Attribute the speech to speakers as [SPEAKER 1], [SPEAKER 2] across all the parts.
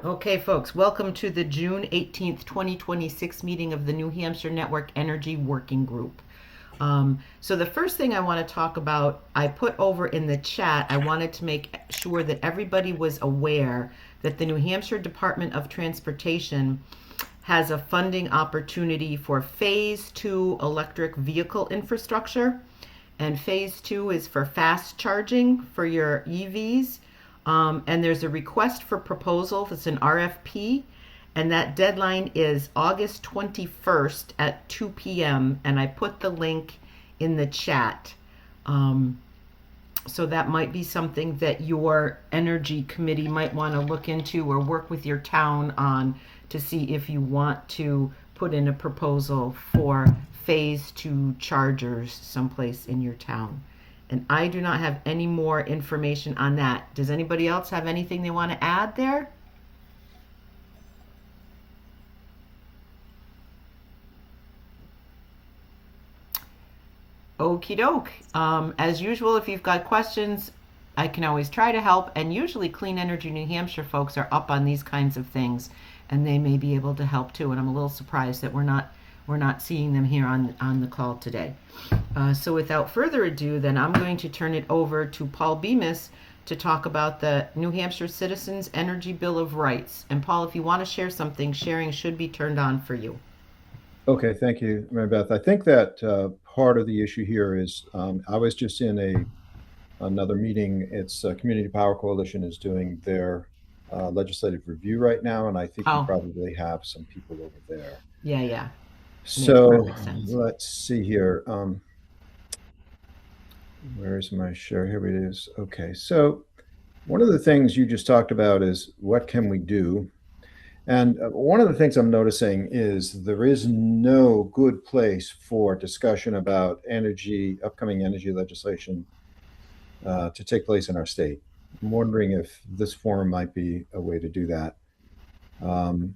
[SPEAKER 1] Okay, folks, welcome to the June 18th, 2026 meeting of the New Hampshire Network Energy Working Group. So the first thing I want to talk about, I put over in the chat, I wanted to make sure that everybody was aware that the New Hampshire Department of Transportation has a funding opportunity for Phase 2 electric vehicle infrastructure. And Phase 2 is for fast charging for your EVs. And there's a request for proposal. It's an RFP. And that deadline is August 21st at 2 p.m. And I put the link in the chat. So that might be something that your energy committee might want to look into or work with your town on to see if you want to put in a proposal for phase 2 chargers someplace in your town. And I do not have any more information on that. Does anybody else have anything they want to add there? Okie doke. As usual, if you've got questions, I can always try to help. And usually, Clean Energy New Hampshire folks are up on these kinds of things, and they may be able to help too. And I'm a little surprised that we're not seeing them here on the call today. So without further ado, then I'm going to turn it over to Paul Bemis to talk about the New Hampshire Citizens Energy Bill of Rights. And Paul, if you want to share something, sharing should be turned on for you.
[SPEAKER 2] Okay, thank you, Mary Beth. I think that part of the issue here is I was just in another meeting. It's Community Power Coalition is doing their legislative review right now, and I think you
[SPEAKER 1] Oh,
[SPEAKER 2] probably have some people over there.
[SPEAKER 1] yeah, yeah. Makes
[SPEAKER 2] So
[SPEAKER 1] perfect sense.
[SPEAKER 2] let's see here. Where's my share? Here it is. Okay, so one of the things you just talked about is what can we do? And one of the things I'm noticing is there is no good place for discussion about upcoming energy legislation to take place in our state. I'm wondering if this forum might be a way to do that. Um,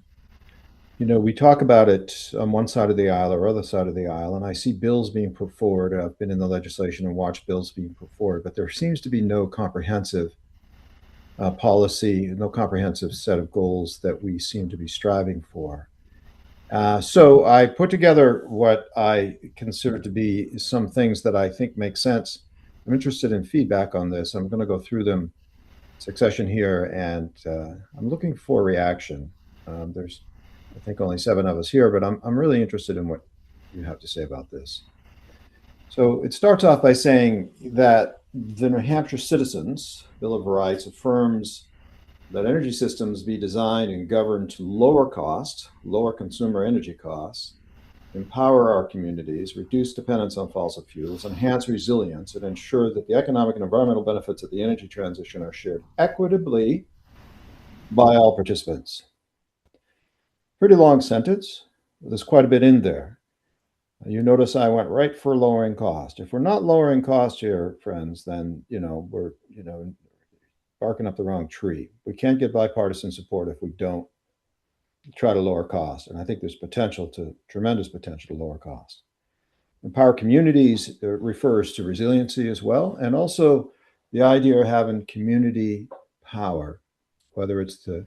[SPEAKER 2] we talk about it on one side of the aisle or other side of the aisle, and I see bills being put forward. I've been in the legislation and watched bills being put forward, but there seems to be no comprehensive policy, no comprehensive set of goals that we seem to be striving for. So I put together what I consider to be some things that I think make sense. I'm interested in feedback on this. I'm going to go through them in succession here, and I'm looking for reaction. There's, I think, only 7 of us here, but I'm really interested in what you have to say about this. So it starts off by saying that the New Hampshire Citizens Bill of Rights affirms that energy systems be designed and governed to lower cost, lower consumer energy costs, empower our communities, reduce dependence on fossil fuels, enhance resilience, and ensure that the economic and environmental benefits of the energy transition are shared equitably by all participants. Pretty long sentence. There's quite a bit in there. You notice I went right for lowering cost. If we're not lowering cost here, friends, then we're barking up the wrong tree. We can't get bipartisan support if we don't try to lower costs. And I think there's tremendous potential to lower costs. Empower communities refers to resiliency as well, and also the idea of having community power, whether it's the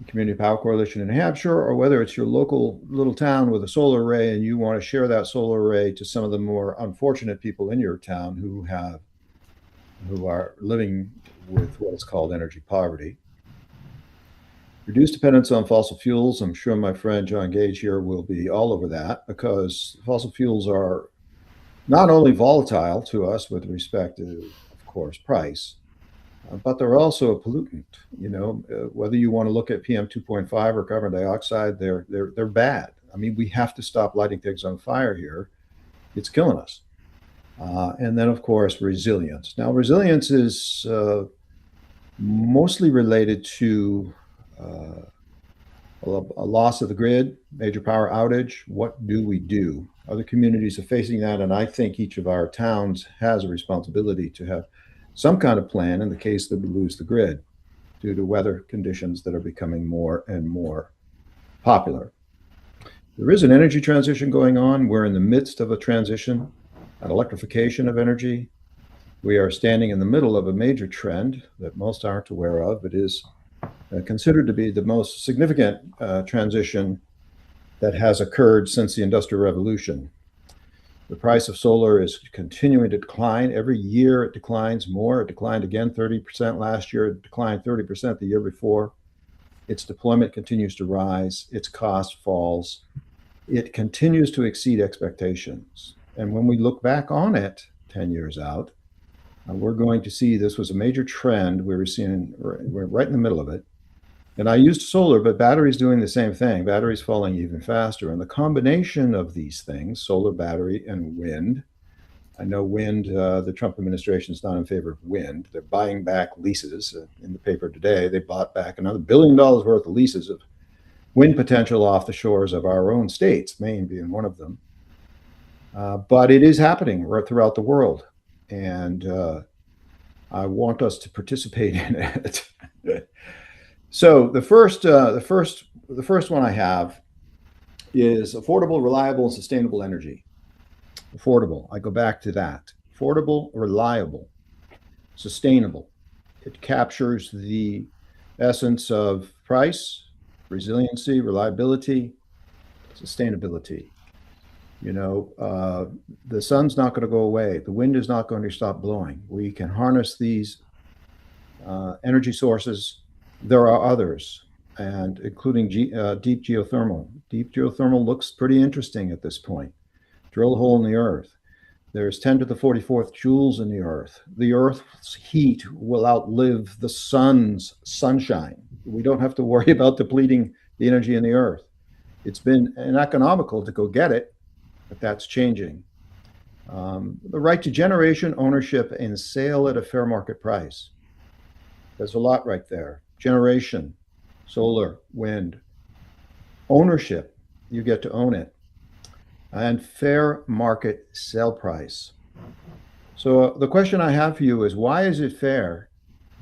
[SPEAKER 2] Community Power Coalition in New Hampshire, or whether it's your local little town with a solar array and you want to share that solar array to some of the more unfortunate people in your town who are living with what is called energy poverty. Reduce dependence on fossil fuels. I'm sure my friend John Gage here will be all over that, because fossil fuels are not only volatile to us with respect to, of course, price, but they're also a pollutant. Whether you want to look at PM 2.5 or carbon dioxide, they're bad. I mean, we have to stop lighting things on fire here. It's killing us. And then, of course, resilience. Now, resilience is mostly related to a loss of the grid, major power outage. What do we do? Other communities are facing that, and I think each of our towns has a responsibility to have some kind of plan in the case that we lose the grid due to weather conditions that are becoming more and more popular. There is an energy transition going on. We're in the midst of a transition, an electrification of energy. We are standing in the middle of a major trend that most aren't aware of. It is considered to be the most significant transition that has occurred since the Industrial Revolution. The price of solar is continuing to decline. Every year it declines more. It declined again 30% last year. It declined 30% the year before. Its deployment continues to rise. Its cost falls. It continues to exceed expectations. And when we look back on it 10 years out, we're going to see this was a major trend. We're right in the middle of it. And I used solar, but batteries doing the same thing. Batteries falling even faster. And the combination of these things, solar, battery, and wind. I know wind, the Trump administration is not in favor of wind. They're buying back leases. In the paper today, they bought back another $1 billion worth of leases of wind potential off the shores of our own states, Maine being one of them. But it is happening right throughout the world. And I want us to participate in it. So the first one I have is affordable, reliable, and sustainable energy. Affordable. I go back to that. Affordable, reliable, sustainable. It captures the essence of price, resiliency, reliability, sustainability. The sun's not going to go away. The wind is not going to stop blowing. We can harness these energy sources. There are others, and including deep geothermal. Deep geothermal looks pretty interesting at this point. Drill a hole in the earth. There's 10 to the 44th joules in the earth. The earth's heat will outlive the sun's sunshine. We don't have to worry about depleting the energy in the earth. It's been uneconomical to go get it, but that's changing. The right to generation, ownership, and sale at a fair market price. There's a lot right there. Generation, solar, wind. Ownership, you get to own it. And fair market sale price. So the question I have for you is, why is it fair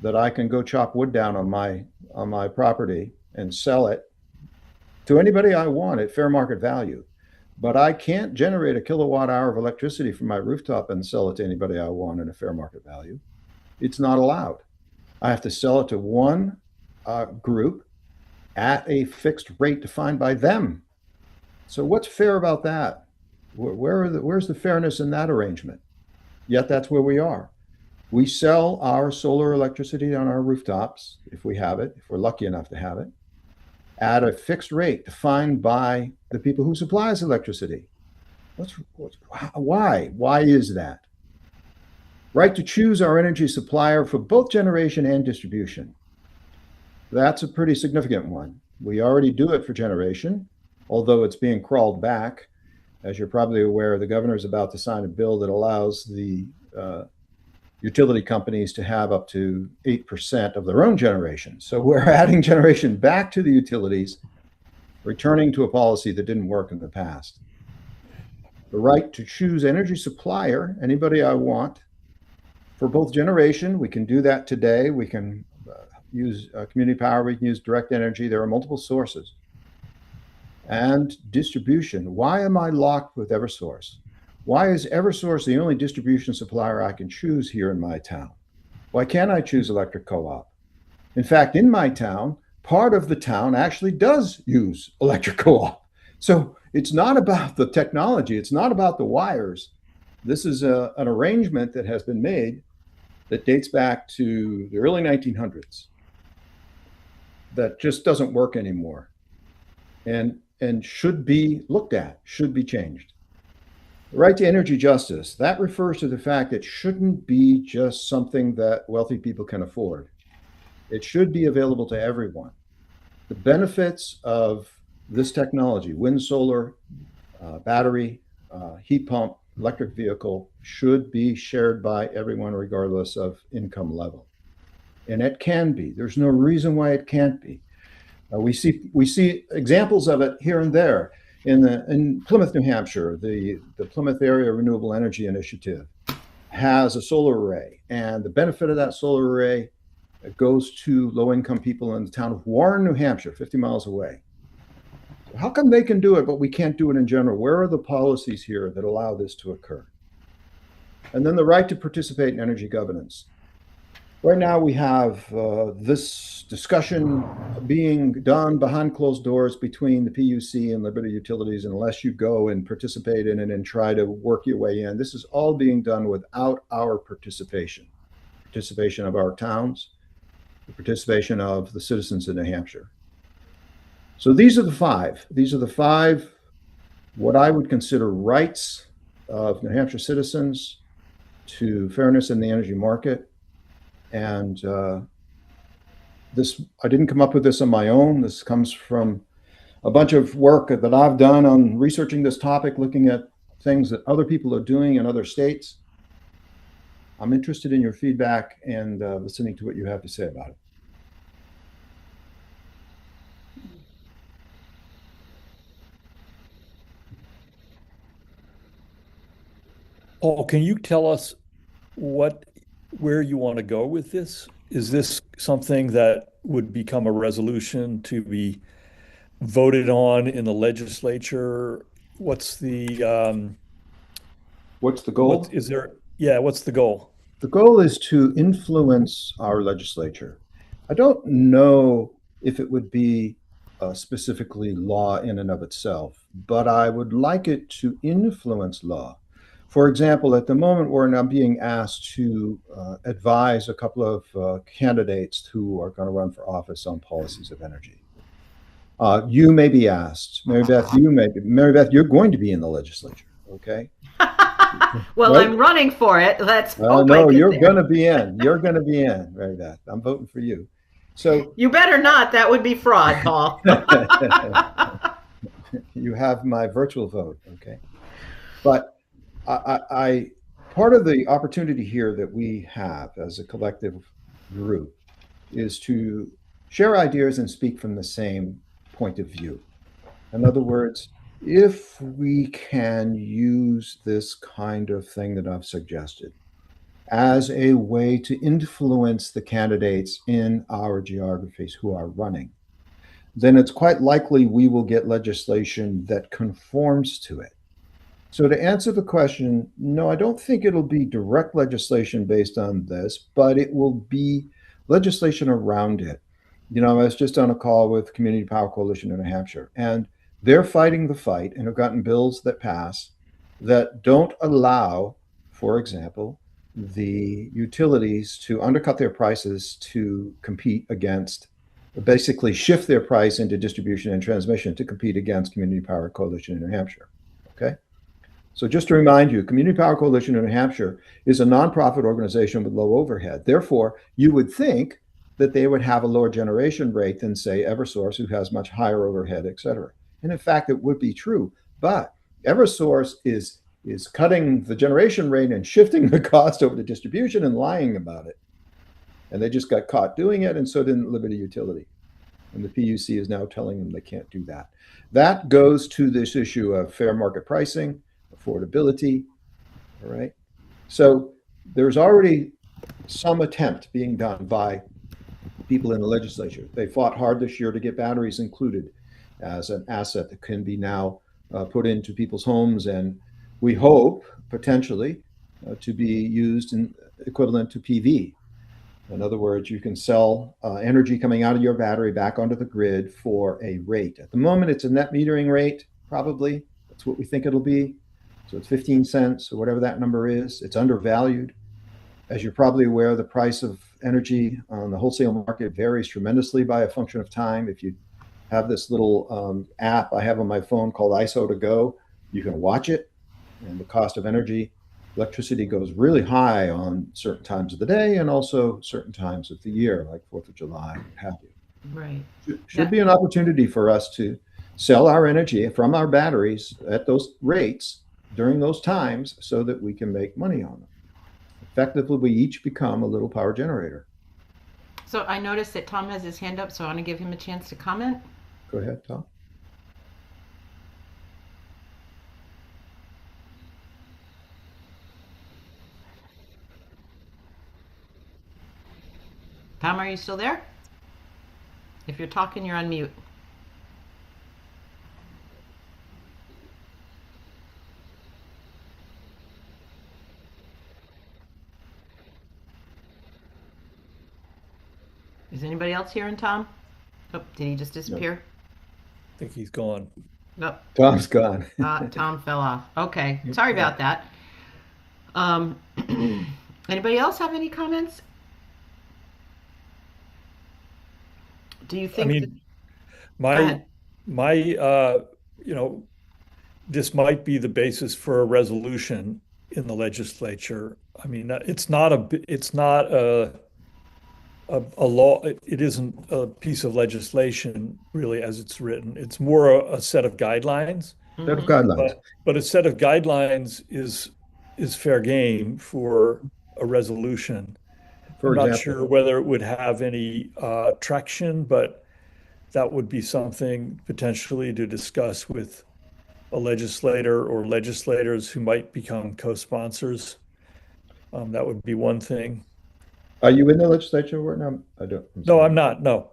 [SPEAKER 2] that I can go chop wood down on my property and sell it to anybody I want at fair market value, but I can't generate a kilowatt hour of electricity from my rooftop and sell it to anybody I want at a fair market value? It's not allowed. I have to sell it to one group at a fixed rate defined by them. So what's fair about that? Where's the fairness in that arrangement? Yet that's where we are. We sell our solar electricity on our rooftops, if we have it, if we're lucky enough to have it, at a fixed rate defined by the people who supply us electricity. Why? Why is that? Right to choose our energy supplier for both generation and distribution. That's a pretty significant one. We already do it for generation, although it's being crawled back. As you're probably aware, the governor is about to sign a bill that allows the utility companies to have up to 8% of their own generation. So we're adding generation back to the utilities, returning to a policy that didn't work in the past. The right to choose energy supplier, anybody I want, for both generation. We can do that today. We can use community power. We can use direct energy. There are multiple sources. And distribution. Why am I locked with Eversource? Why is Eversource the only distribution supplier I can choose here in my town? Why can't I choose electric co-op? In fact, in my town, part of the town actually does use electric co-op. So it's not about the technology. It's not about the wires. This is an arrangement that has been made that dates back to the early 1900s that just doesn't work anymore and should be looked at, should be changed. The right to energy justice, that refers to the fact it shouldn't be just something that wealthy people can afford. It should be available to everyone. The benefits of this technology, wind, solar, battery, heat pump, electric vehicle, should be shared by everyone regardless of income level. And it can be. There's no reason why it can't be. We see examples of it here and there. In Plymouth, New Hampshire, the Plymouth Area Renewable Energy Initiative has a solar array, and the benefit of that solar array goes to low-income people in the town of Warren, New Hampshire, 50 miles away. How come they can do it, but we can't do it in general? Where are the policies here that allow this to occur? And then the right to participate in energy governance. Right now, we have this discussion being done behind closed doors between the PUC and Liberty Utilities, unless you go and participate in it and try to work your way in. This is all being done without our participation of our towns, the participation of the citizens in New Hampshire. So these are the five. These are the five, what I would consider rights of New Hampshire citizens to fairness in the energy market. And this, I didn't come up with this on my own. This comes from a bunch of work that I've done on researching this topic, looking at things that other people are doing in other states. I'm interested in your feedback and listening to what you have to say about it.
[SPEAKER 3] Paul, can you tell us where you want to go with this? Is this something that would become a resolution to be voted on in the legislature? What's the
[SPEAKER 2] What's the goal?
[SPEAKER 3] what's the goal?
[SPEAKER 2] The goal is to influence our legislature. I don't know if it would be specifically law in and of itself, but I would like it to influence law. For example, at the moment, we're now being asked to advise a couple of candidates who are going to run for office on policies of energy. You may be asked, Mary Beth, you're going to be in the legislature, okay?
[SPEAKER 1] Well,
[SPEAKER 2] Right?
[SPEAKER 1] I'm running for it. Let's hope I
[SPEAKER 2] No,
[SPEAKER 1] get
[SPEAKER 2] you're
[SPEAKER 1] there.
[SPEAKER 2] going to be in. You're going to be in, Mary Beth. I'm voting for you. So
[SPEAKER 1] You better not. That would be fraud, Paul.
[SPEAKER 2] you have my virtual vote, okay? But I part of the opportunity here that we have as a collective group is to share ideas and speak from the same point of view. In other words, if we can use this kind of thing that I've suggested as a way to influence the candidates in our geographies who are running, then it's quite likely we will get legislation that conforms to it. So, to answer the question, no, I don't think it'll be direct legislation based on this, but it will be legislation around it. I was just on a call with Community Power Coalition in New Hampshire, and they're fighting the fight and have gotten bills that pass that don't allow, for example, the utilities to undercut their prices to compete against, basically shift their price into distribution and transmission to compete against Community Power Coalition in New Hampshire. Okay. So just to remind you, Community Power Coalition in New Hampshire is a nonprofit organization with low overhead. Therefore, you would think that they would have a lower generation rate than, say, Eversource, who has much higher overhead, et cetera. And in fact, it would be true. But Eversource is cutting the generation rate and shifting the cost over to distribution and lying about it. And they just got caught doing it, and so didn't Liberty Utility. And the PUC is now telling them they can't do that. That goes to this issue of fair market pricing, affordability. All right. So there's already some attempt being done by people in the legislature. They fought hard this year to get batteries included as an asset that can be now put into people's homes, and we hope potentially to be used in equivalent to PV. In other words, you can sell energy coming out of your battery back onto the grid for a rate. At the moment, it's a net metering rate, probably. That's what we think it'll be. So it's 15 cents or whatever that number is. It's undervalued. As you're probably aware, the price of energy on the wholesale market varies tremendously by a function of time. If you have this little app I have on my phone called ISO to go, you can watch it, and the cost of energy, electricity goes really high on certain times of the day and also certain times of the year, like 4th of July, what have you.
[SPEAKER 1] Right.
[SPEAKER 2] Should be an opportunity for us to sell our energy from our batteries at those rates during those times so that we can make money on them. Effectively, we each become a little power generator.
[SPEAKER 1] So I noticed that Tom has his hand up, so I want to give him a chance to comment.
[SPEAKER 2] Go ahead, Tom.
[SPEAKER 1] Tom, are you still there? If you're talking, you're on mute. else hearing Tom? Oh, did he just
[SPEAKER 2] No,
[SPEAKER 1] disappear?
[SPEAKER 3] I think he's gone.
[SPEAKER 1] Nope.
[SPEAKER 2] Tom's gone.
[SPEAKER 1] Tom fell off. Okay, sorry
[SPEAKER 2] Yeah.
[SPEAKER 1] about that. Um, anybody else have any comments? Do you
[SPEAKER 3] I
[SPEAKER 1] think that?
[SPEAKER 3] mean,
[SPEAKER 1] Go
[SPEAKER 3] my
[SPEAKER 1] ahead.
[SPEAKER 3] my you know, this might be the basis for a resolution in the legislature. I mean, it's not a law. It isn't a piece of legislation really as it's written. It's more a set of guidelines.
[SPEAKER 2] Set of
[SPEAKER 1] Hmm.
[SPEAKER 2] guidelines.
[SPEAKER 3] But a set of guidelines is fair game for a resolution.
[SPEAKER 2] For
[SPEAKER 3] I'm not
[SPEAKER 2] example,
[SPEAKER 3] sure whether it would have any traction, but that would be something potentially to discuss with a legislator or legislators who might become co-sponsors. That would be one thing.
[SPEAKER 2] are you in the legislature right now? I don't, I'm
[SPEAKER 3] No, I'm
[SPEAKER 2] sorry.
[SPEAKER 3] not. No,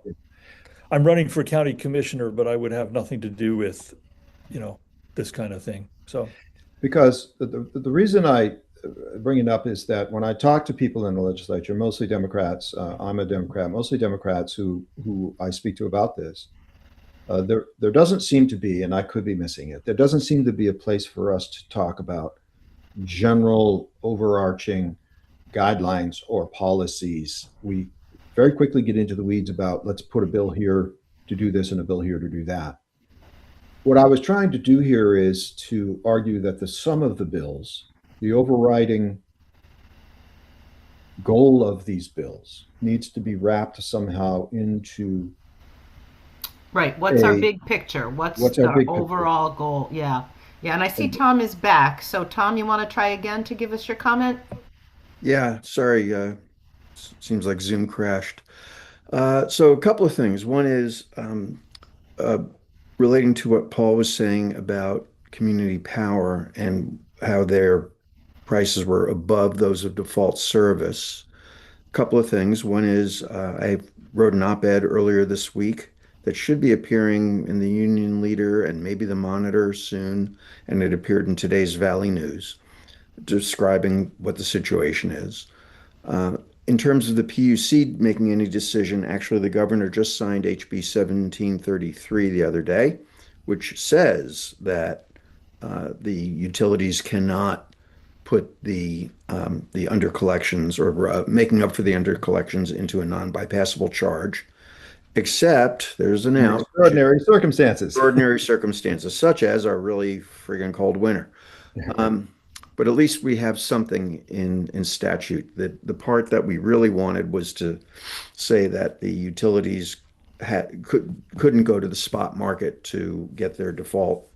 [SPEAKER 3] I'm running for county commissioner, but I would have nothing to do with, you know, this kind of thing. So,
[SPEAKER 2] Because the reason I bring it up is that when I talk to people in the legislature, mostly Democrats, I'm a Democrat, mostly Democrats who I speak to about this, there doesn't seem to be, and I could be missing it, there doesn't seem to be a place for us to talk about general overarching guidelines or policies. We very quickly get into the weeds about let's put a bill here to do this and a bill here to do that. What I was trying to do here is to argue that the sum of the bills, the overriding goal of these bills, needs to be wrapped somehow into
[SPEAKER 1] Right. What's our
[SPEAKER 2] a
[SPEAKER 1] big picture? What's
[SPEAKER 2] what's our
[SPEAKER 1] our
[SPEAKER 2] big picture.
[SPEAKER 1] overall goal? Yeah. Yeah. And I see
[SPEAKER 2] And
[SPEAKER 1] Tom is back. So, Tom, you want to try again to give us your comment?
[SPEAKER 4] Yeah, sorry. Seems like Zoom crashed. So a couple of things. One is uh, relating to what Paul was saying about community power and how their prices were above those of default service. A couple of things. One is I wrote an op-ed earlier this week that should be appearing in the Union Leader and maybe the Monitor soon, and it appeared in today's Valley News, describing what the situation is. Uh, in terms of the PUC making any decision, actually, the governor just signed HB 1733 the other day, which says that the utilities cannot put the undercollections or making up for the undercollections into a non-bypassable charge, except there's an
[SPEAKER 2] in
[SPEAKER 4] out, which is
[SPEAKER 2] extraordinary circumstances.
[SPEAKER 4] extraordinary circumstances, such as our really friggin' cold winter. Um, but at least we have something in statute. That the part that we really wanted was to say that the utilities couldn't go to the spot market to get their default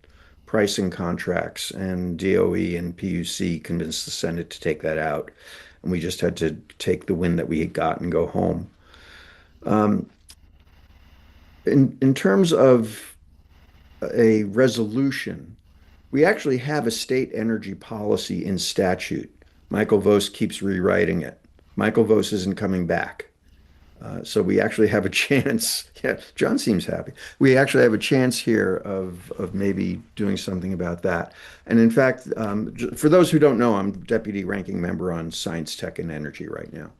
[SPEAKER 4] pricing contracts, and DOE and PUC convinced the Senate to take that out, and we just had to take the win that we had got and go home. Um, in terms of a resolution, we actually have a state energy policy in statute. Michael Vos keeps rewriting it. Michael Vos isn't coming back. So we actually have a chance. Yeah, John seems happy. We actually have a chance here of maybe doing something about that. And in fact, for those who don't know, I'm deputy ranking member on Science, Tech, and Energy right now.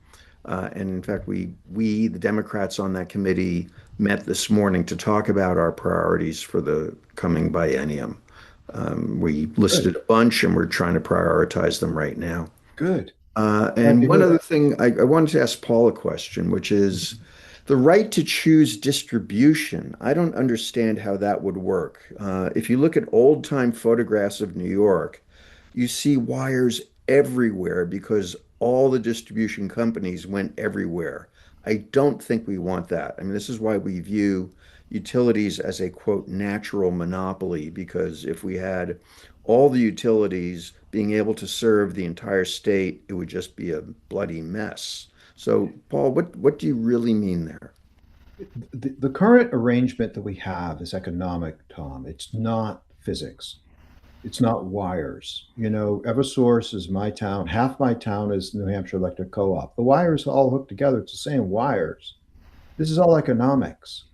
[SPEAKER 4] And in fact, the Democrats on that committee met this morning to talk about our priorities for the coming biennium. We listed
[SPEAKER 2] Good.
[SPEAKER 4] a bunch and we're trying to prioritize them right now.
[SPEAKER 2] Good. Glad
[SPEAKER 4] And
[SPEAKER 2] to
[SPEAKER 4] one
[SPEAKER 2] hear
[SPEAKER 4] other
[SPEAKER 2] that.
[SPEAKER 4] thing, I wanted to ask Paul a question, which is the right to choose distribution. I don't understand how that would work. If you look at old-time photographs of New York, you see wires everywhere because all the distribution companies went everywhere. I don't think we want that. I mean, this is why we view utilities as a quote natural monopoly, because if we had all the utilities being able to serve the entire state, it would just be a bloody mess. So, Paul, what do you really mean there?
[SPEAKER 2] The current arrangement that we have is economic, Tom. It's not physics. It's not wires. You know, Eversource is my town. Half my town is New Hampshire Electric Co-op. The wires all hooked together. It's the same wires. This is all economics.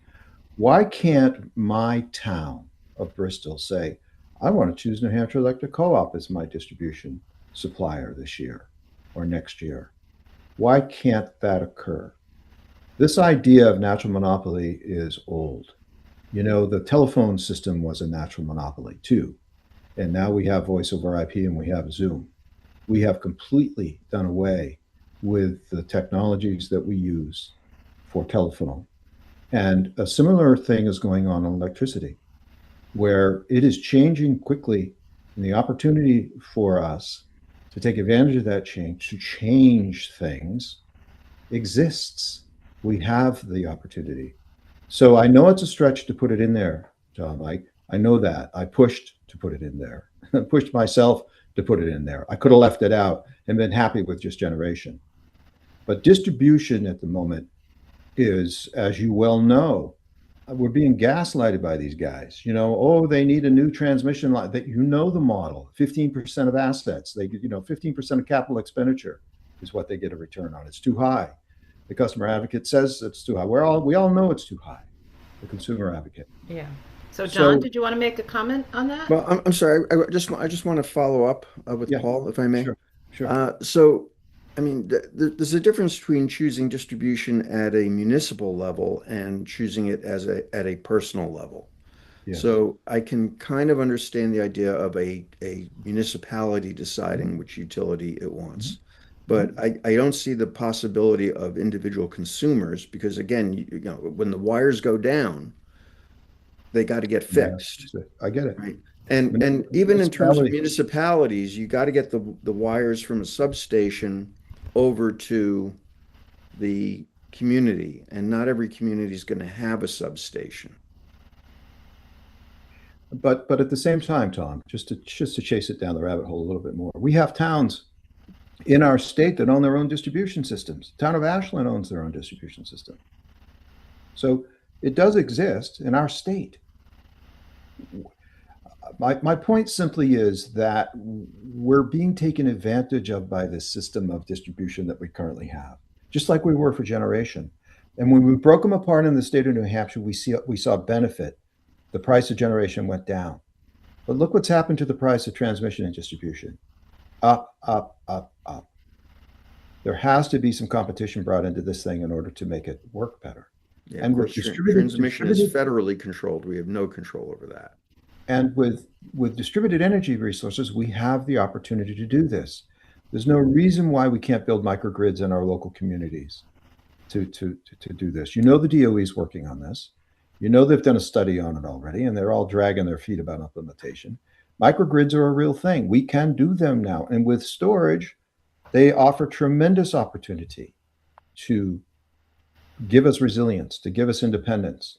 [SPEAKER 2] Why can't my town of Bristol say, I want to choose New Hampshire Electric Co-op as my distribution supplier this year or next year? Why can't that occur? This idea of natural monopoly is old. You know, the telephone system was a natural monopoly too. And now we have voice over IP and we have Zoom. We have completely done away with the technologies that we use for telephone. And a similar thing is going on in electricity, where it is changing quickly. And the opportunity for us to take advantage of that change, to change things, exists. We have the opportunity. So I know it's a stretch to put it in there, John. I know that. I pushed to put it in there. I pushed myself to put it in there. I could have left it out and been happy with just generation. But distribution at the moment is, as you well know, we're being gaslighted by these guys. You know, oh, they need a new transmission line. That, you know, the model: 15% of assets. They, 15% of capital expenditure is what they get a return on. It's too high. The customer advocate says it's too high. We all know it's too high. The consumer advocate.
[SPEAKER 1] Yeah. So, John,
[SPEAKER 2] So
[SPEAKER 1] did you want to make a comment on that?
[SPEAKER 4] Well, I'm sorry. I just want to follow up with
[SPEAKER 2] yeah,
[SPEAKER 4] Paul, if I may.
[SPEAKER 2] sure, sure.
[SPEAKER 4] So, I mean, there's a difference between choosing distribution at a municipal level and choosing it at a personal level.
[SPEAKER 2] Yes.
[SPEAKER 4] So I can kind of understand the idea of a municipality deciding which utility it wants. But I don't see the possibility of individual consumers because, again, when the wires go down, they got to get
[SPEAKER 2] Yeah,
[SPEAKER 4] fixed.
[SPEAKER 2] I get it.
[SPEAKER 4] Right. And even in terms of municipalities, you got to get the wires from a substation over to the community, and not every community is going to have a substation.
[SPEAKER 2] But at the same time, Tom, just to chase it down the rabbit hole a little bit more, we have towns in our state that own their own distribution systems. The town of Ashland owns their own distribution system. So it does exist in our state. My point simply is that we're being taken advantage of by this system of distribution that we currently have, just like we were for generation. And when we broke them apart in the state of New Hampshire, we saw benefit. The price of generation went down. But look what's happened to the price of transmission and distribution. Up, up, up, up. There has to be some competition brought into this thing in order to make it work better.
[SPEAKER 4] Yeah,
[SPEAKER 2] And
[SPEAKER 4] of course, transmission is federally controlled. We have no control over that.
[SPEAKER 2] And with distributed energy resources, we have the opportunity to do this. There's no reason why we can't build microgrids in our local communities to do this. You know, the DOE is working on this. You know, they've done a study on it already, and they're all dragging their feet about implementation. Microgrids are a real thing. We can do them now. And with storage, they offer tremendous opportunity to give us resilience, to give us independence,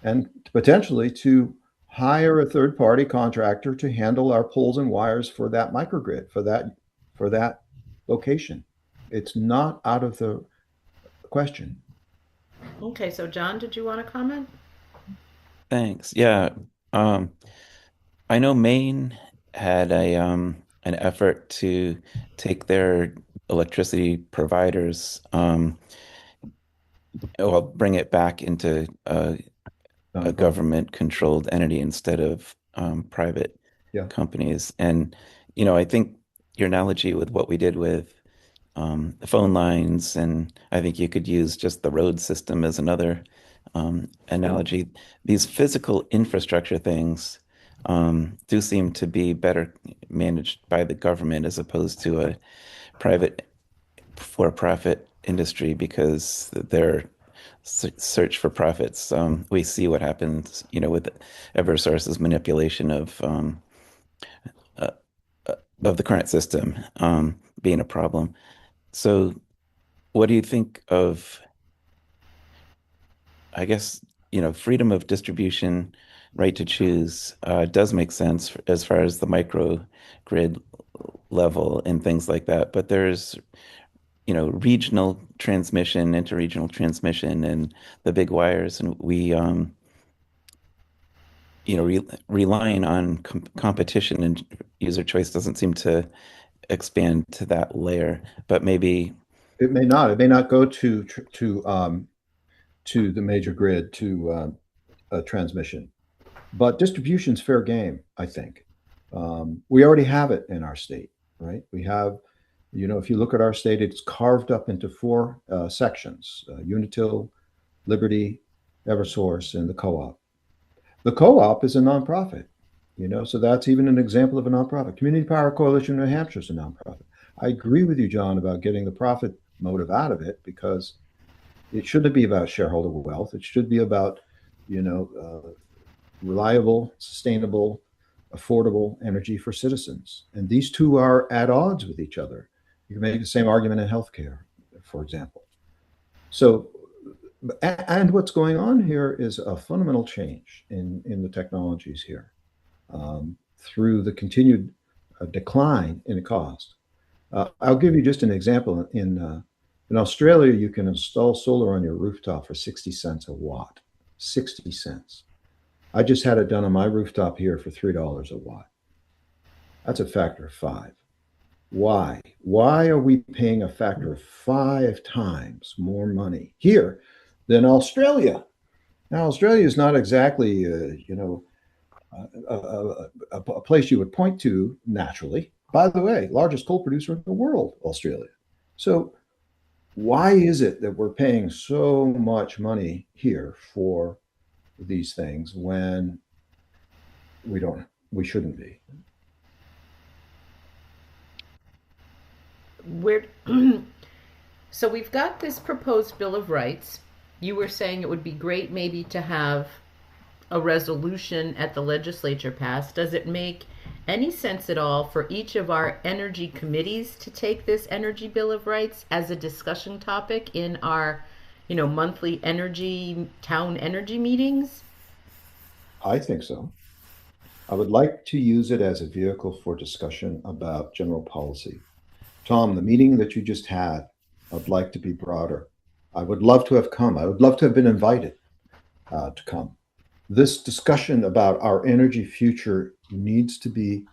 [SPEAKER 2] and potentially to hire a third-party contractor to handle our poles and wires for that microgrid, for that location. It's not out of the question.
[SPEAKER 1] Okay, so John, did you want to comment?
[SPEAKER 5] Thanks. Yeah. Um, I know Maine had an effort to take their electricity providers, well, bring it back into a government-controlled entity instead of private
[SPEAKER 2] Yeah.
[SPEAKER 5] companies. And, I think your analogy with what we did with the phone lines, and I think you could use just the road system as another analogy. These physical infrastructure things do seem to be better managed by the government as opposed to a private for-profit industry because they're search for profits. We see what happens, with Eversource's manipulation uh, of the current system being a problem. So, what do you think of, I guess, freedom of distribution, right to choose does make sense as far as the microgrid level and things like that. But there's, regional transmission, interregional transmission, and the big wires, and we, relying on competition and user choice doesn't seem to expand to that layer. But maybe
[SPEAKER 2] It may not. It may not go to the major grid to transmission, but distribution's fair game. I think we already have it in our state, right? We have You know, if you look at our state, it's carved up into four sections: Unitil, Liberty, Eversource, and the co-op. The co-op is a nonprofit, you know, so that's even an example of a nonprofit. Community Power Coalition New Hampshire is a nonprofit. I agree with you, John, about getting the profit motive out of it, because it shouldn't be about shareholder wealth. It should be about, you know, reliable, sustainable, affordable energy for citizens. And these two are at odds with each other. You can make the same argument in healthcare, for example. So, and what's going on here is a fundamental change in the technologies here, through the continued decline in cost. I'll give you just an example. In Australia, you can install solar on your rooftop for 60 cents a watt. 60 cents. I just had it done on my rooftop here for $3 a watt. That's a factor of 5. Why? Why are we paying a factor of 5 times more money here than Australia? Now, Australia is not exactly, you know, a place you would point to naturally. By the way, largest coal producer in the world, Australia. So why is it that we're paying so much money here for these things when we shouldn't be?
[SPEAKER 1] We're so we've got this proposed Bill of Rights. You were saying it would be great maybe to have a resolution at the legislature passed. Does it make any sense at all for each of our energy committees to take this energy Bill of Rights as a discussion topic in our, you know, monthly town energy meetings?
[SPEAKER 2] I think so. I would like to use it as a vehicle for discussion about general policy. Tom, the meeting that you just had, I'd like to be broader. I would love to have come. I would love to have been invited to come. This discussion about our energy future needs to be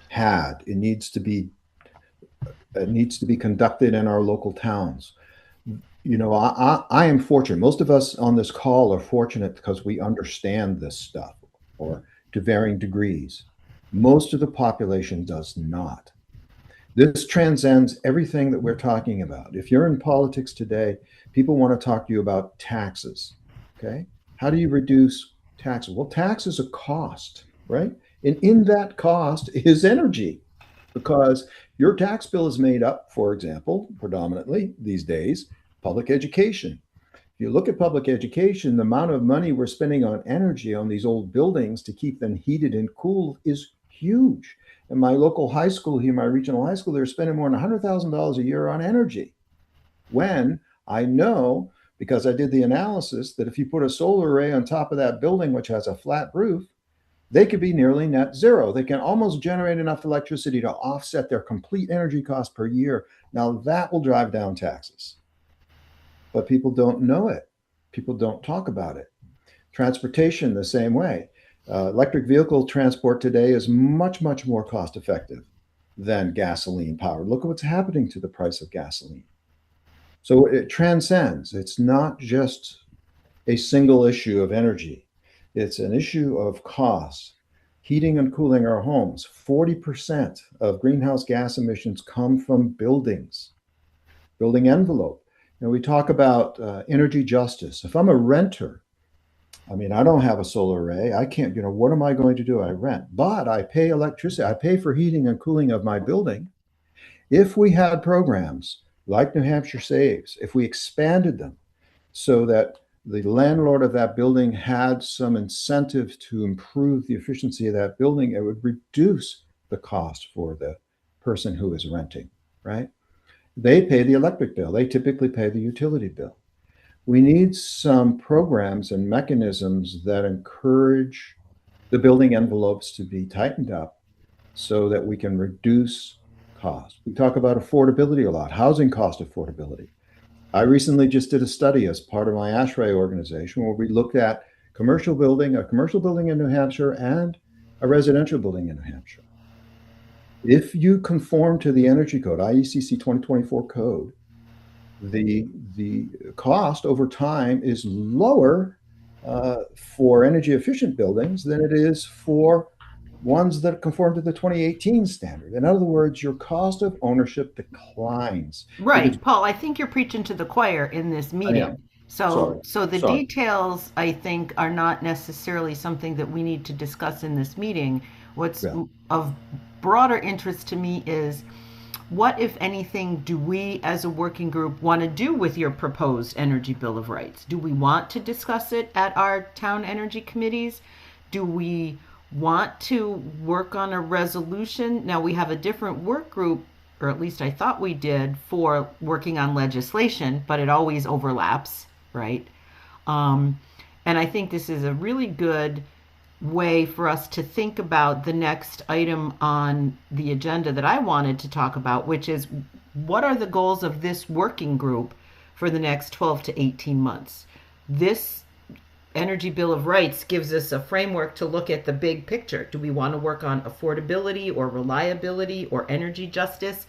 [SPEAKER 2] had. It needs to be conducted in our local towns. You know, I am fortunate. Most of us on this call are fortunate because we understand this stuff, or to varying degrees. Most of the population does not. This transcends everything that we're talking about. If you're in politics today, people want to talk to you about taxes. Okay? How do you reduce taxes? Well, tax is a cost, right? And in that cost is energy, because your tax bill is made up, for example, predominantly these days, public education. If you look at public education, the amount of money we're spending on energy on these old buildings to keep them heated and cooled is huge. In my local high school here, my regional high school, they're spending more than $100,000 a year on energy. When I know, because I did the analysis, that if you put a solar array on top of that building, which has a flat roof, they could be nearly net zero. They can almost generate enough electricity to offset their complete energy cost per year. Now that will drive down taxes. But people don't know it. People don't talk about it. Transportation, the same way. Electric vehicle transport today is much, much more cost effective than gasoline powered. Look at what's happening to the price of gasoline. So it transcends. It's not just a single issue of energy. It's an issue of cost. Heating and cooling our homes. 40% of greenhouse gas emissions come from buildings, building envelope. You know, we talk about energy justice. If I'm a renter, I mean, I don't have a solar array. I can't, you know, what am I going to do? I rent, but I pay electricity. I pay for heating and cooling of my building. If we had programs like New Hampshire Saves, if we expanded them so that the landlord of that building had some incentive to improve the efficiency of that building, it would reduce the cost for the person who is renting, right? They pay the electric bill. They typically pay the utility bill. We need some programs and mechanisms that encourage the building envelopes to be tightened up so that we can reduce cost. We talk about affordability a lot, housing cost affordability. I recently just did a study as part of my ASHRAE organization where we looked at a commercial building in New Hampshire and a residential building in New Hampshire. If you conform to the energy code, IECC 2024 code, the cost over time is lower for energy efficient buildings than it is for ones that conform to the 2018 standard. In other words, your cost of ownership declines. Because
[SPEAKER 1] Right, Paul, I think you're preaching to the choir in this
[SPEAKER 2] I
[SPEAKER 1] meeting.
[SPEAKER 2] am.
[SPEAKER 1] So,
[SPEAKER 2] Sorry.
[SPEAKER 1] so the
[SPEAKER 2] Sorry.
[SPEAKER 1] details, I think, are not necessarily something that we need to discuss in this meeting. What's
[SPEAKER 2] Yeah.
[SPEAKER 1] of broader interest to me is what, if anything, do we as a working group want to do with your proposed energy bill of rights? Do we want to discuss it at our town energy committees? Do we want to work on a resolution? Now, we have a different work group, or at least I thought we did, for working on legislation, but it always overlaps, right? Um, and I think this is a really good way for us to think about the next item on the agenda that I wanted to talk about, which is what are the goals of this working group for the next 12 to 18 months? This Energy Bill of Rights gives us a framework to look at the big picture. Do we want to work on affordability or reliability or energy justice?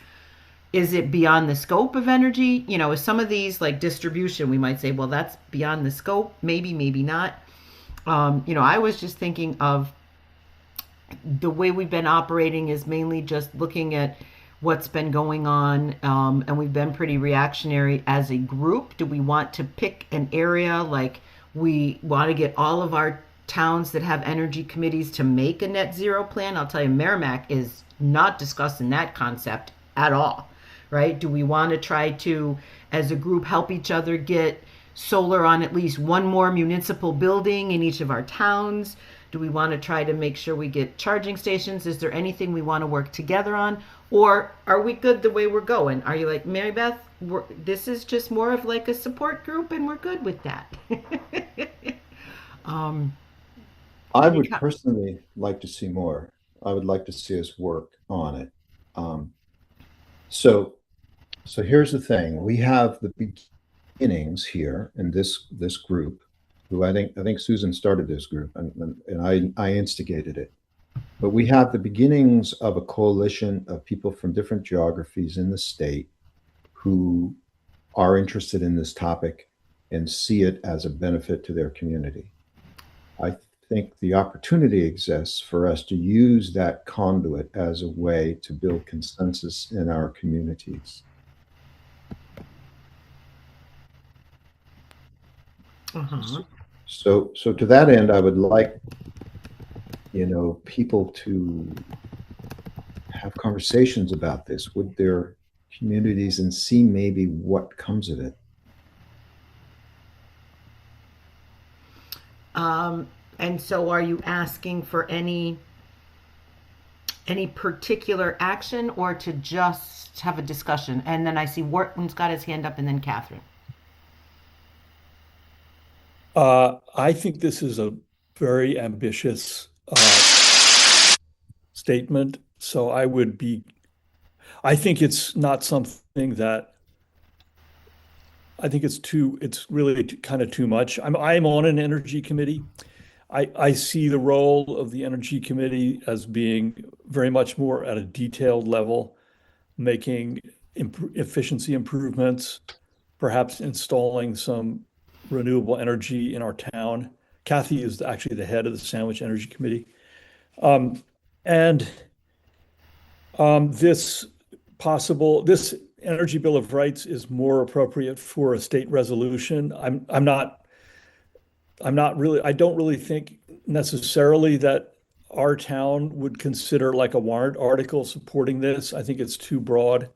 [SPEAKER 1] Is it beyond the scope of energy? You know, is some of these like distribution, we might say, well, that's beyond the scope, maybe, maybe not. I was just thinking of the way we've been operating is mainly just looking at what's been going on, and we've been pretty reactionary as a group. Do we want to pick an area, like we want to get all of our towns that have energy committees to make a net zero plan? I'll tell you, Merrimack is not discussing that concept at all, right? Do we want to try to, as a group, help each other get solar on at least one more municipal building in each of our towns? Do we want to try to make sure we get charging stations? Is there anything we want to work together on? Or are we good the way we're going? Are you like, Mary Beth, this is just more of like a support group and we're good with that? um,
[SPEAKER 2] I would personally like to see more. I would like to see us work on it. Um, so, so here's the thing: we have the beginnings here in this group, who I think Susan started this group, and I instigated it. But we have the beginnings of a coalition of people from different geographies in the state who are interested in this topic and see it as a benefit to their community. I think the opportunity exists for us to use that conduit as a way to build consensus in our communities.
[SPEAKER 1] uh-huh.
[SPEAKER 2] So to that end, I would like, people to have conversations about this with their communities and see maybe what comes of it.
[SPEAKER 1] And so are you asking for any particular action or to just have a discussion? And then I see Wharton's got his hand up and then Catherine.
[SPEAKER 3] I think this is a very ambitious statement. So I think it's not something that, I think it's really kind of too much. I'm on an energy committee. I see the role of the energy committee as being very much more at a detailed level, making efficiency improvements, perhaps installing some renewable energy in our town. Kathy is actually the head of the Sandwich Energy Committee. And this Energy Bill of Rights is more appropriate for a state resolution. I don't really think necessarily that our town would consider like a warrant article supporting this. I think it's too broad,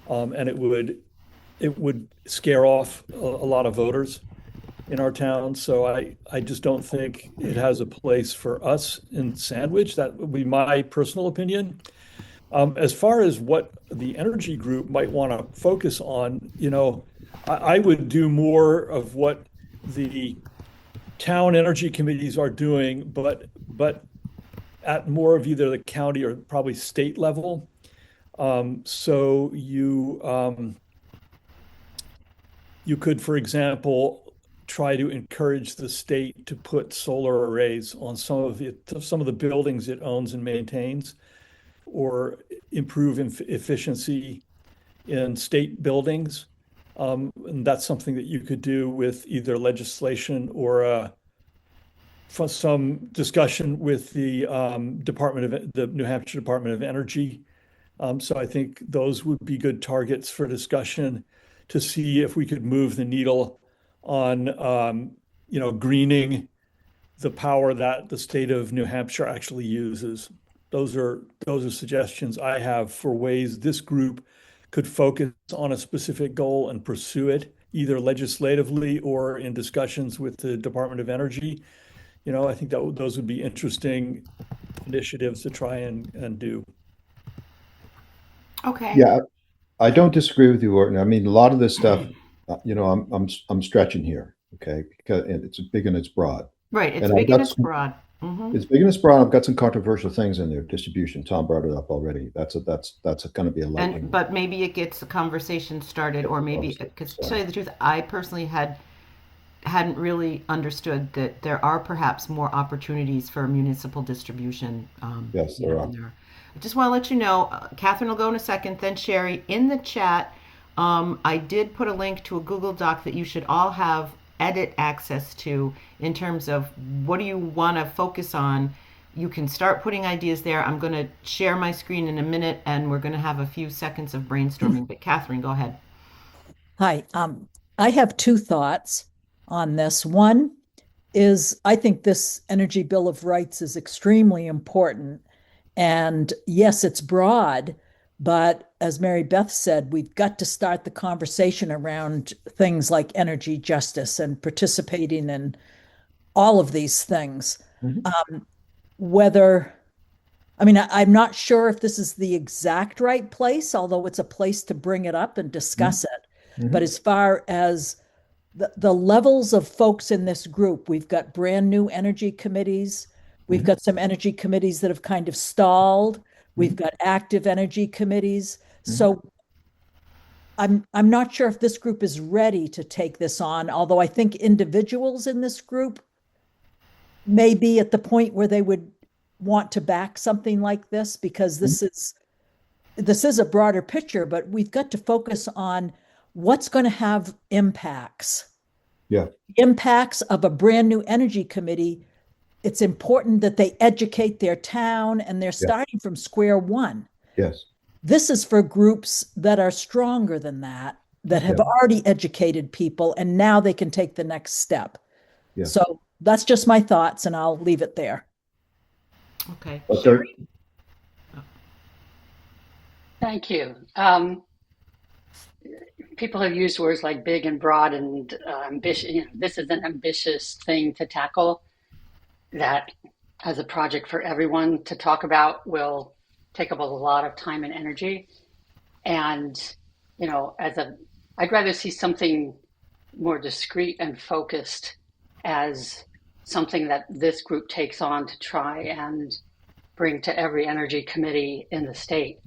[SPEAKER 3] and it would scare off a lot of voters in our town. So I just don't think it has a place for us in Sandwich. That would be my personal opinion. As far as what the energy group might want to focus on, I would do more of what the town energy committees are doing, but at more of either the county or probably state level. So you could, for example, try to encourage the state to put solar arrays on some of the buildings it owns and maintains, or improve efficiency in state buildings. And that's something that you could do with either legislation or for some discussion with the the New Hampshire Department of Energy. So I think those would be good targets for discussion to see if we could move the needle on, greening the power that the state of New Hampshire actually uses. Those are suggestions I have for ways this group could focus on a specific goal and pursue it, either legislatively or in discussions with the Department of Energy. I think that those would be interesting initiatives to try and do.
[SPEAKER 1] Okay.
[SPEAKER 2] Yeah, I don't disagree with you, Orton. I mean, a lot of this stuff, I'm stretching here, okay, because and it's big and it's broad.
[SPEAKER 1] Right. It's
[SPEAKER 2] And I've
[SPEAKER 1] big
[SPEAKER 2] got
[SPEAKER 1] and it's
[SPEAKER 2] some,
[SPEAKER 1] broad. Hmm.
[SPEAKER 2] it's big and it's broad. I've got some controversial things in there. Distribution. Tom brought it up already. That's going to be a lightning.
[SPEAKER 1] But maybe it gets the conversation started, or maybe, because to tell you the truth, I personally hadn't really understood that there are perhaps more opportunities for municipal distribution.
[SPEAKER 2] Yes, there are.
[SPEAKER 1] I just want to let you know, Catherine will go in a second, then Sherry. In the chat, I did put a link to a Google Doc that you should all have edit access to in terms of what do you want to focus on. You can start putting ideas there. I'm going to share my screen in a minute, and we're going to have a few seconds of brainstorming. But Catherine, go ahead.
[SPEAKER 6] Hi. I have two thoughts on this. One is I think this Energy Bill of Rights is extremely important. And yes, it's broad, but as Mary Beth said, we've got to start the conversation around things like energy justice and participating in all of these things.
[SPEAKER 2] Mhm.
[SPEAKER 6] I'm not sure if this is the exact right place, although it's a place to bring it up and discuss it.
[SPEAKER 2] Mhm.
[SPEAKER 6] But as far as the levels of folks in this group, we've got brand new energy committees. We've got some energy committees that have kind of stalled. We've got active energy committees. So I'm not sure if this group is ready to take this on, although I think individuals in this group may be at the point where they would want to back something like this, because this is a broader picture, but we've got to focus on what's going to have impacts.
[SPEAKER 2] Yeah.
[SPEAKER 6] Impacts of a brand new energy committee. It's important that they educate their town, and they're starting from square one.
[SPEAKER 2] Yes.
[SPEAKER 6] This is for groups that are stronger than that have already educated people, and now they can take the next step.
[SPEAKER 2] Yeah.
[SPEAKER 6] So that's just my thoughts, and I'll leave it there.
[SPEAKER 1] Okay.
[SPEAKER 2] But
[SPEAKER 1] Sherry?
[SPEAKER 7] Thank you. People have used words like big and broad and ambitious. This is an ambitious thing to tackle that, as a project for everyone to talk about, will take up a lot of time and energy. And, I'd rather see something more discreet and focused as something that this group takes on to try and bring to every energy committee in the state.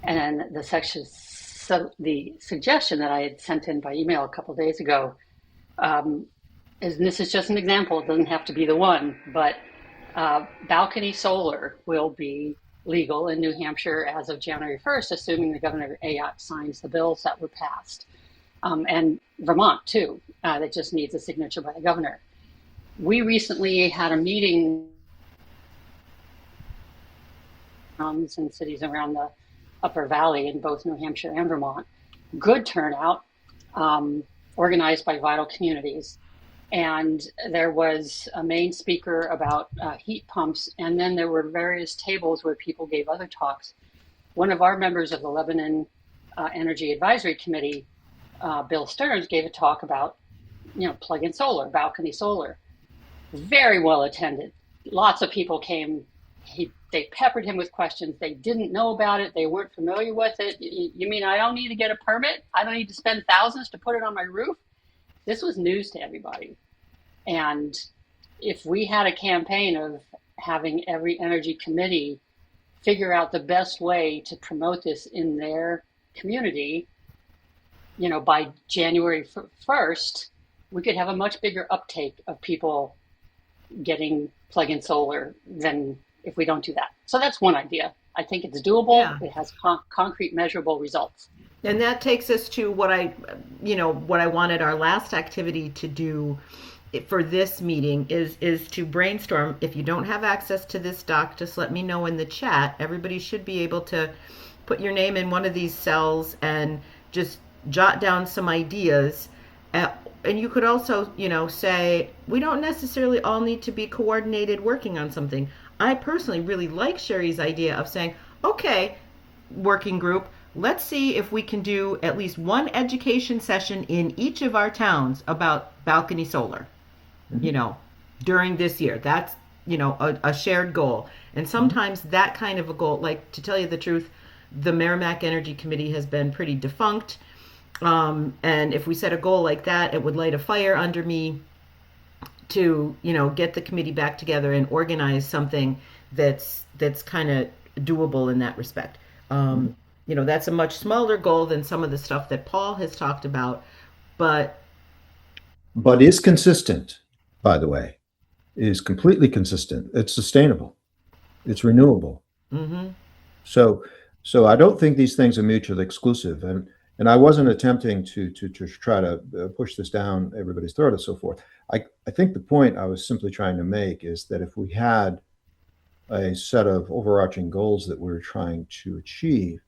[SPEAKER 7] And then the suggestion that I had sent in by email a couple of days ago is, and this is just an example, it doesn't have to be the one, but balcony solar will be legal in New Hampshire as of January 1st, assuming the governor of Ayotte signs the bills that were passed. And Vermont too, that just needs a signature by the governor. We recently had a meeting in cities around the Upper Valley in both New Hampshire and Vermont. Good turnout, organized by Vital Communities. And there was a main speaker about heat pumps, and then there were various tables where people gave other talks. One of our members of the Lebanon Energy Advisory Committee, Bill Stearns, gave a talk about, plug-in solar, balcony solar. Very well attended. Lots of people came. They peppered him with questions. They didn't know about it. They weren't familiar with it. You mean I don't need to get a permit? I don't need to spend thousands to put it on my roof? This was news to everybody. And if we had a campaign of having every energy committee figure out the best way to promote this in their community, by January 1st, we could have a much bigger uptake of people getting plug-in solar than if we don't do that. So that's one idea. I think it's doable. Yeah. It has concrete, measurable results.
[SPEAKER 1] And that takes us to what I wanted our last activity to do for this meeting is to brainstorm. If you don't have access to this doc, just let me know in the chat. Everybody should be able to put your name in one of these cells and just jot down some ideas. And you could also, say we don't necessarily all need to be coordinated working on something. I personally really like Sherry's idea of saying, okay, working group, let's see if we can do at least one education session in each of our towns about balcony solar, during this year. That's, a shared goal. And sometimes that kind of a goal, like, to tell you the truth, the Merrimack Energy Committee has been pretty defunct. And if we set a goal like that, it would light a fire under me to, get the committee back together and organize something that's kind of doable in that respect. That's a much smaller goal than some of the stuff that Paul has talked about, but
[SPEAKER 2] is consistent, by the way, is completely consistent. It's sustainable. It's renewable.
[SPEAKER 1] mm-hmm.
[SPEAKER 2] So I don't think these things are mutually exclusive. And I wasn't attempting to try to push this down everybody's throat and so forth. I think the point I was simply trying to make is that if we had a set of overarching goals that we're trying to achieve,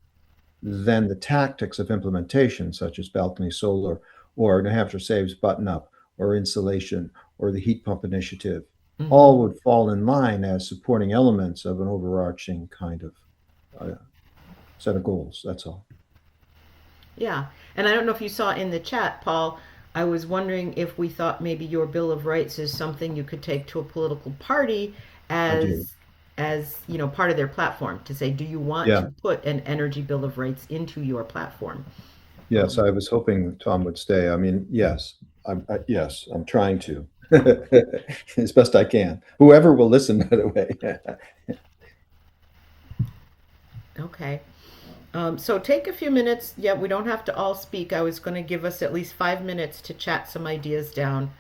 [SPEAKER 2] then the tactics of implementation, such as balcony solar or New Hampshire Saves button up or insulation or the heat pump initiative,
[SPEAKER 1] Mm-hmm.
[SPEAKER 2] all would fall in line as supporting elements of an overarching kind of set of goals. That's all.
[SPEAKER 1] Yeah. And I don't know if you saw in the chat, Paul, I was wondering if we thought maybe your Bill of Rights is something you could take to a political party as part of their platform, to say, do you want
[SPEAKER 2] Yeah.
[SPEAKER 1] to put an energy Bill of Rights into your platform?
[SPEAKER 2] Yes, I was hoping Tom would stay. I mean, yes, I'm trying to as best I can. Whoever will listen, by the way.
[SPEAKER 1] Okay. So take a few minutes. Yeah, we don't have to all speak. I was going to give us at least 5 minutes to chat some ideas down.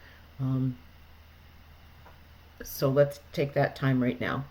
[SPEAKER 1] So let's take that time right now.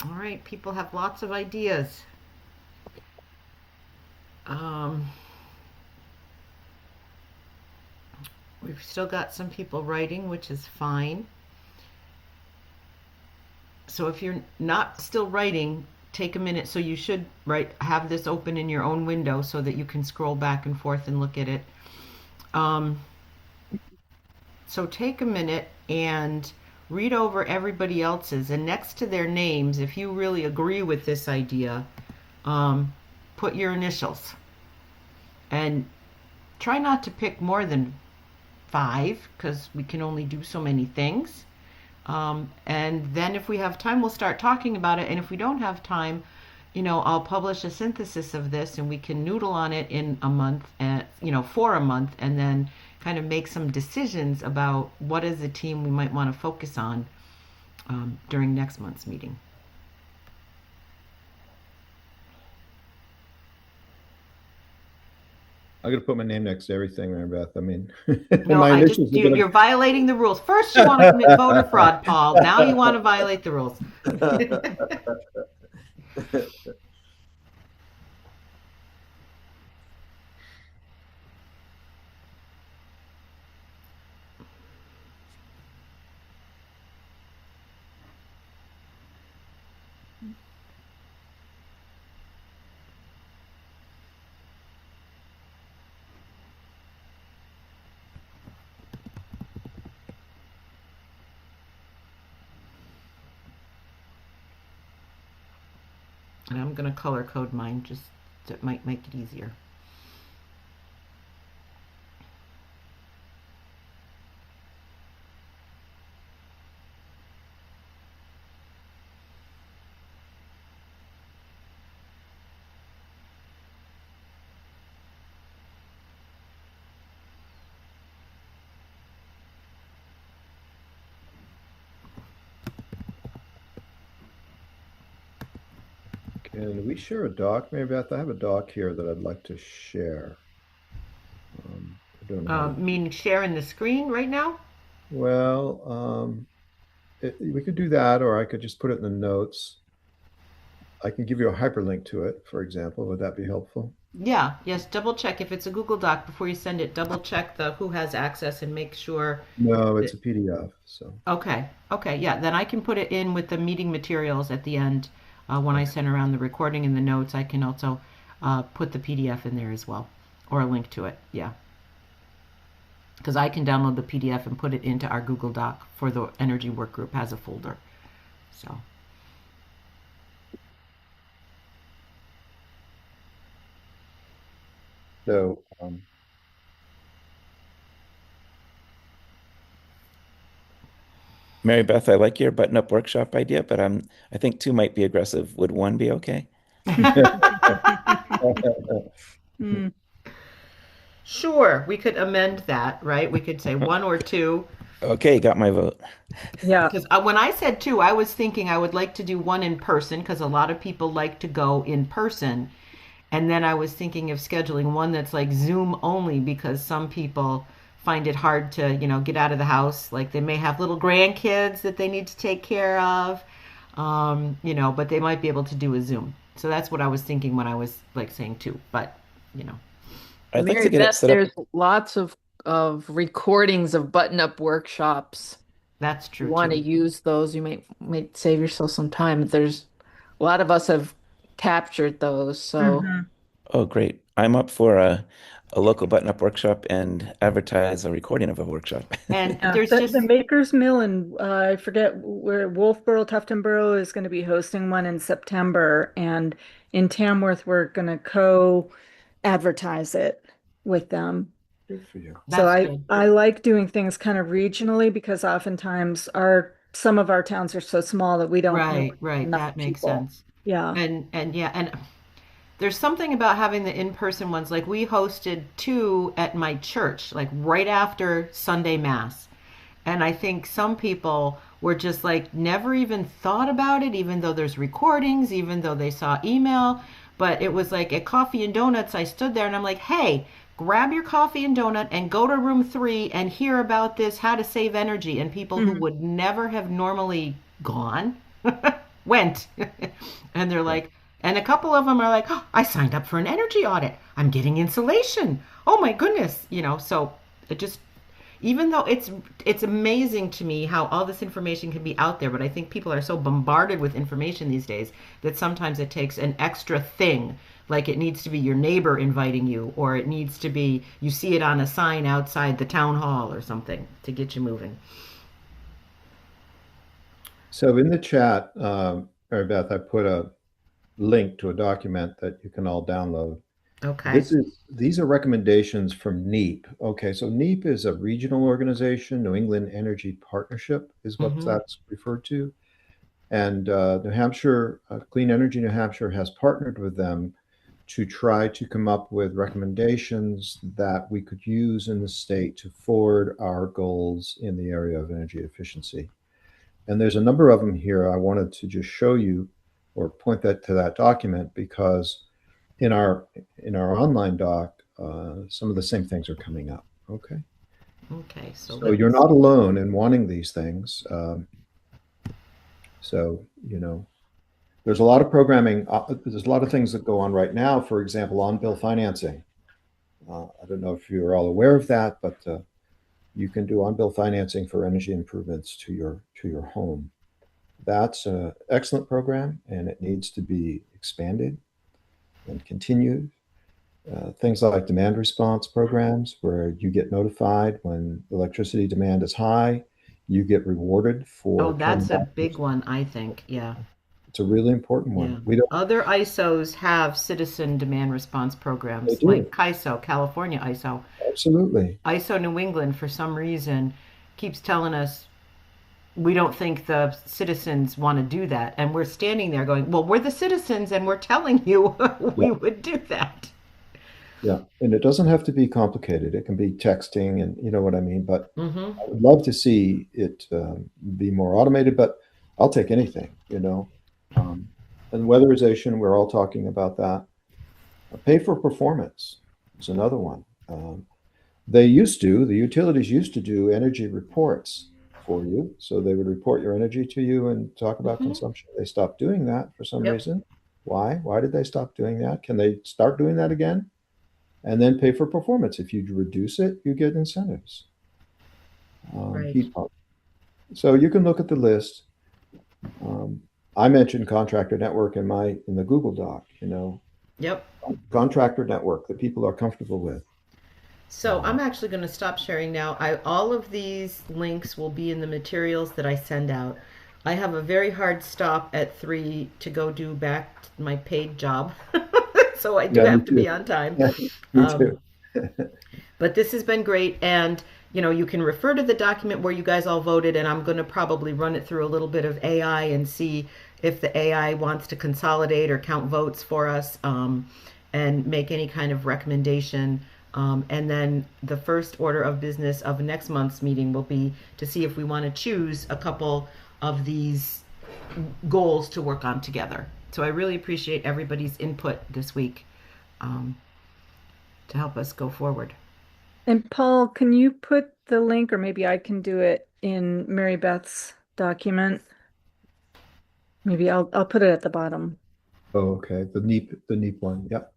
[SPEAKER 1] All right, people have lots of ideas. Um, we've still got some people writing, which is fine. So if you're not still writing, take a minute. So you should have this open in your own window so that you can scroll back and forth and look at it. So take a minute and read over everybody else's, and next to their names, if you really agree with this idea, put your initials. And try not to pick more than 5 because we can only do so many things. And then if we have time, we'll start talking about it. And if we don't have time, I'll publish a synthesis of this and we can noodle on it in a month, and, for a month, and then kind of make some decisions about what as a team we might want to focus on during next month's meeting.
[SPEAKER 2] I'm going to put my name next to everything, Mary Beth. I mean,
[SPEAKER 1] No,
[SPEAKER 2] my initials are
[SPEAKER 1] you're violating the rules. First, you want to commit voter fraud, Paul. Now you want to violate the rules. And I'm going to color code mine, just that might make it easier.
[SPEAKER 2] Can we share a doc, Mary Beth? I have a doc here that I'd like to share. I don't know.
[SPEAKER 1] Meaning sharing the screen right now?
[SPEAKER 2] Well, we could do that, or I could just put it in the notes. I can give you a hyperlink to it, for example. Would that be helpful?
[SPEAKER 1] Yeah, yes, double check. If it's a Google Doc, before you send it, double check who has access and make sure.
[SPEAKER 2] No, it's a PDF. So.
[SPEAKER 1] Okay, yeah, then I can put it in with the meeting materials at the end. When I send around the recording and the notes, I can also put the PDF in there as well, or a link to it, yeah. Because I can download the PDF and put it into our Google Doc for the Energy Work Group as a folder.
[SPEAKER 2] So,
[SPEAKER 5] Mary Beth, I like your button-up workshop idea, but I think 2 might be aggressive. Would 1 be okay?
[SPEAKER 1] Sure, we could amend that, right? We could say 1 or 2.
[SPEAKER 5] Okay, got my vote.
[SPEAKER 6] Yeah.
[SPEAKER 1] Because when I said 2, I was thinking I would like to do 1 in person because a lot of people like to go in person. And then I was thinking of scheduling 1 that's like Zoom only because some people find it hard to, get out of the house. Like they may have little grandkids that they need to take care of, but they might be able to do a Zoom. So that's what I was thinking when I was like saying 2, but,
[SPEAKER 5] I'd like
[SPEAKER 8] Mary
[SPEAKER 5] to get it
[SPEAKER 8] Beth,
[SPEAKER 5] set up.
[SPEAKER 8] there's lots of recordings of button-up workshops.
[SPEAKER 1] That's true.
[SPEAKER 8] You want to use those, you might save yourself some time. There's a lot of us have captured those, so
[SPEAKER 5] Oh, great. I'm up for a local button-up workshop and advertise a recording of a workshop.
[SPEAKER 1] And
[SPEAKER 9] Yeah,
[SPEAKER 1] there's
[SPEAKER 9] the Maker's Mill in I forget where Wolfboro, Tuftonboro is going to be hosting one in September, and in Tamworth we're going to co-advertise it with them.
[SPEAKER 2] good for you.
[SPEAKER 9] So
[SPEAKER 1] That's good.
[SPEAKER 9] I like doing things kind of regionally because oftentimes some of our towns are so small that we don't know
[SPEAKER 1] Right.
[SPEAKER 9] enough
[SPEAKER 1] That makes
[SPEAKER 9] people.
[SPEAKER 1] sense.
[SPEAKER 9] Yeah.
[SPEAKER 1] And there's something about having the in-person ones. Like we hosted 2 at my church, like right after Sunday Mass. And I think some people were just like never even thought about it, even though there's recordings, even though they saw email. But it was like at Coffee and Donuts, I stood there and I'm like, hey, grab your coffee and donut and go to room 3 and hear about this, how to save energy. And people who would never have normally gone went. And they're like, and a couple of them are like, oh, I signed up for an energy audit. I'm getting insulation. Oh my goodness. So it just, even though it's amazing to me how all this information can be out there, but I think people are so bombarded with information these days that sometimes it takes an extra thing, like it needs to be your neighbor inviting you, or it needs to be you see it on a sign outside the town hall or something to get you moving.
[SPEAKER 2] So in the chat, Mary Beth, I put a link to a document that you can all download.
[SPEAKER 1] Okay.
[SPEAKER 2] These are recommendations from NEEP. Okay, so NEEP is a regional organization, New England Energy Partnership is what that's referred to. And New Hampshire, Clean Energy New Hampshire has partnered with them to try to come up with recommendations that we could use in the state to forward our goals in the area of energy efficiency. And there's a number of them here. I wanted to just show you or point that to that document because in our online doc, some of the same things are coming up. Okay.
[SPEAKER 1] Okay.
[SPEAKER 2] So you're not alone in wanting these things. So there's a lot of programming. There's a lot of things that go on right now. For example, on-bill financing. I don't know if you're all aware of that, but you can do on-bill financing for energy improvements to your home. That's an excellent program, and it needs to be expanded and continued. Things like demand response programs, where you get notified when electricity demand is high, you get rewarded for.
[SPEAKER 1] Oh, that's a big one, I think. Yeah.
[SPEAKER 2] It's a really important one.
[SPEAKER 1] Yeah.
[SPEAKER 2] We don't.
[SPEAKER 1] Other ISOs have citizen demand response programs, like CAISO, California ISO.
[SPEAKER 2] Absolutely.
[SPEAKER 1] ISO New England, for some reason, keeps telling us we don't think the citizens want to do that. And we're standing there going, well, we're the citizens and we're telling you we would do that.
[SPEAKER 2] Yeah. And it doesn't have to be complicated. It can be texting and you know what I mean. But I would love to see it be more automated, but I'll take anything, And weatherization, we're all talking about that. Pay for performance is another one. The utilities used to do energy reports for you. So they would report your energy to you and talk about consumption. They stopped doing that for some reason. Why? Why did they stop doing that? Can they start doing that again? And then pay for performance. If you reduce it, you get incentives. Heat pump. So you can look at the list. I mentioned contractor network in the Google Doc,
[SPEAKER 1] Yep.
[SPEAKER 2] Contractor network that people are comfortable with.
[SPEAKER 1] So I'm actually going to stop sharing now. All of these links will be in the materials that I send out. I have a very hard stop at 3 to go do back my paid job. So I do have to be on time.
[SPEAKER 2] Me too.
[SPEAKER 1] But this has been great. And, you can refer to the document where you guys all voted, and I'm going to probably run it through a little bit of AI and see if the AI wants to consolidate or count votes for us and make any kind of recommendation. And then the first order of business of next month's meeting will be to see if we want to choose a couple of these goals to work on together. So I really appreciate everybody's input this week to help us go forward.
[SPEAKER 9] And Paul, can you put the link, or maybe I can do it in Mary Beth's document? Maybe I'll put it at the bottom.
[SPEAKER 2] Oh, okay. The NEEP one. Yep.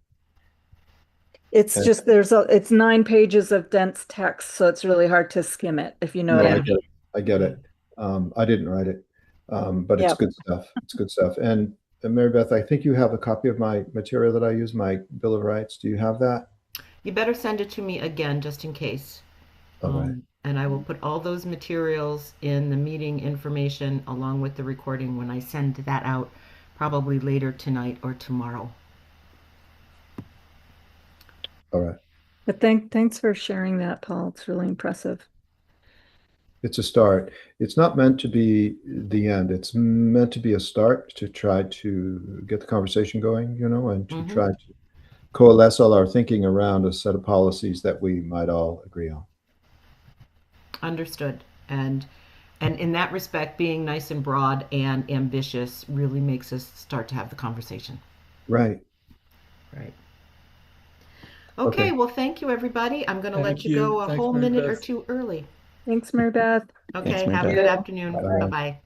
[SPEAKER 9] It's just it's 9 pages of dense text, so it's really hard to skim it, if you know what I mean.
[SPEAKER 2] I get it. I didn't write it, but it's good stuff. It's good stuff. And Mary Beth, I think you have a copy of my material that I use, my Bill of Rights. Do you have that?
[SPEAKER 1] You better send it to me again, just in case.
[SPEAKER 2] Okay.
[SPEAKER 1] And I will put all those materials in the meeting information along with the recording when I send that out, probably later tonight or tomorrow.
[SPEAKER 2] All right.
[SPEAKER 9] But thanks for sharing that, Paul. It's really impressive.
[SPEAKER 2] It's a start. It's not meant to be the end. It's meant to be a start to try to get the conversation going, and to try to coalesce all our thinking around a set of policies that we might all agree on.
[SPEAKER 1] Understood. And in that respect, being nice and broad and ambitious really makes us start to have the conversation.
[SPEAKER 2] Right.
[SPEAKER 1] Okay. Well, thank you, everybody. I'm going to let you go a whole minute or two early.
[SPEAKER 9] Thanks, Mary Beth.
[SPEAKER 1] Okay. Have a good afternoon. Bye-bye.